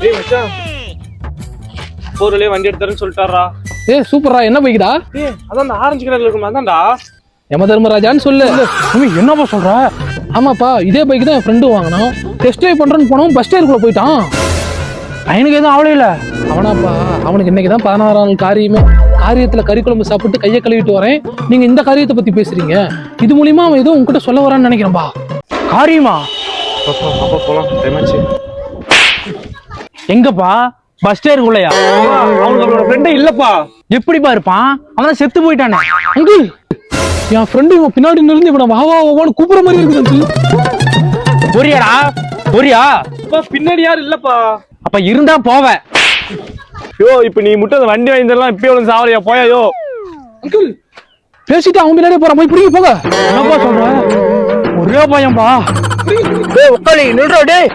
டேய் மச்சான், போறலே வண்டி எடுத்துறேன்னு சொல்லிட்டாரா. சூப்பரா, என்ன பைக்குடா? டேய் அதான் அந்த ஆரஞ்சு கலர்ல இருக்குமா, அதான்டா. யம தர்மராஜான்னு சொல்லு. என்னப்பா சொல்ற? ஆமாப்பா, இதே பைக் தான் என் ஃப்ரெண்டு வாங்கினான். டெஸ்ட் ட்ரைவ் பண்றேன்னு போனோம், பஸ் ஸ்டேருக்குள்ள போயிட்டான். பையனுக்கு எதுவும் ஆவலே இல்ல. அவனாப்பா, அவனுக்கு இன்னைக்குதான் 16ஆம் நாள் காரியமே. காரியத்துல கறி குழம்பு சாப்பிட்டு கையை கழுவிட்டு வரேன். நீங்க இந்த காரியத்தை பத்தி பேசுறீங்க. இது மூலியமா அவன் ஏதோ உங்ககிட்ட சொல்ல வரான்னு நினைக்கிறேன்பா. காரியமா? அப்பா போலாம், டைம் ஆச்சு. எங்கப்பா? பஸ் ஸ்டேருக்குள்ளயா? அவனுக்கு அவனோட ஃப்ரெண்டே இல்லப்பா. எப்படிப்பா இருப்பான்? அவன் செத்து போயிட்டானே. அங்கிள், என் ஃப்ரெண்டு இவன் பின்னாடி நின்று இவனை வா வா வான்னு கூப்பிடுற மாதிரி இருக்குது அங்கிள். பொரியாடா? பொரியா? பின்னாடி யாரும் இல்லப்பா. அப்ப இருந்தா போவேன். யோ, இப்ப நீ மட்டும் அந்த வண்டி வாங்கி தரலாம். இப்பயே ஒன்று சாவலையா? போயாயோ. அங்கிள் பேசிட்டு அவன் பின்னாடியே போறான், போய் பிடிக்க போக. என்னப்பா சொல்ற? ஒரே பையன்பா. டேய் உட்காரி நில்றா. டேய்